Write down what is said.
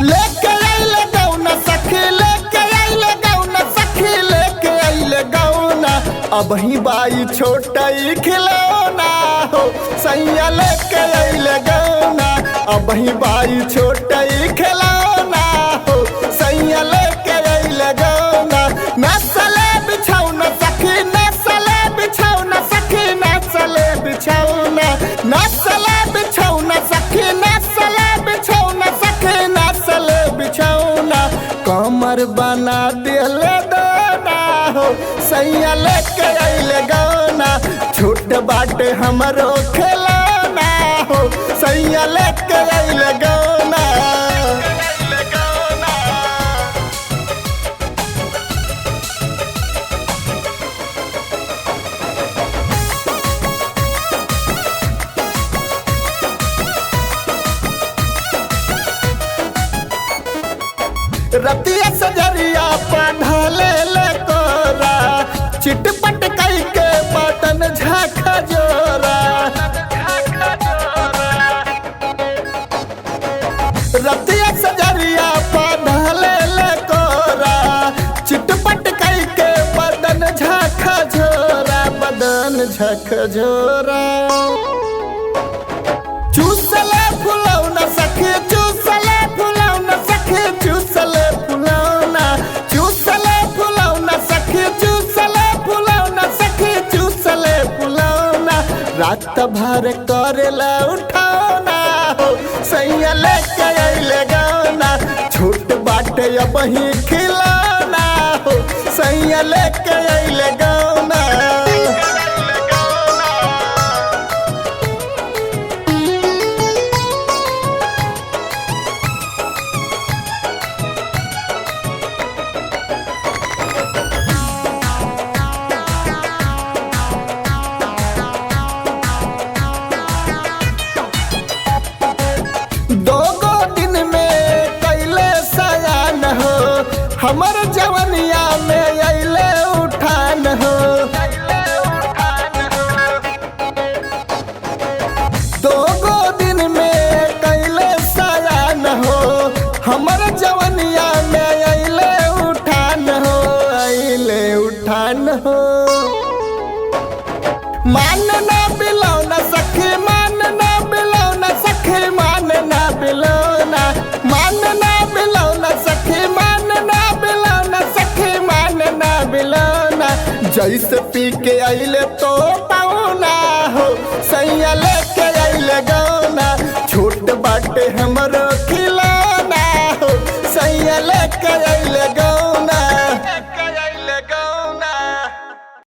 लेके आइले गौना सखी, लेके आइले गौना सखी, लेके आइले गौना। अब ही बाई छोटई खिलौना हो सैया लेके आइले गौना। अब ही बाई छोटई खिलौना हो सैया लेके आइले गौना। नसले बिछौना सखी, नसले बिछौना सखी, नसले बिछौना, नसले बिछौना सखी, नसले बिछौना सखी, नसले बिछौना। कमर बना दिले दोना हो सैया लेके आइले गौना। छोट बाटे हमरो खिलौना हो सैया लेके आइले गौना। रतिया सजरिया पढ़ले ले कोरा, चिटपट कई के बटन झाका जोरा। रतिया सजरिया पढ़ले ले कोरा, चिटपट कई के बटन झाका जोरा, बदन झाका जोरा। चूसले फुलौना सखी, चूसले फुलौना सखी, चूसले फुलौना, चूसले फुलौना सखी, चूसले फुलौना सखी, चूसले फुलौना। रात भर करेला उठौना हो सैया लेके आइले गौना। छोट बाटे अब ही खिलौना हो सैया लेके आइले गौना। दोगो दिन में कैले सयान हो, हमर जवनिया में अइले उठान हो। दोगो दिन में कैले सयान हो, हमर जवनिया में अइले उठान हो, अइले उठान हो। मान ना बिलौना सखी, मान ना बिलौना सखी, मान ना बिलौना, मान ना बिलौना सखी, मान ना बिलौना सखी, मान ना बिलौना। जैसे पी के अइले तो पाऊना हो सैया लेके अइले गौना। छोट बाटे हमरो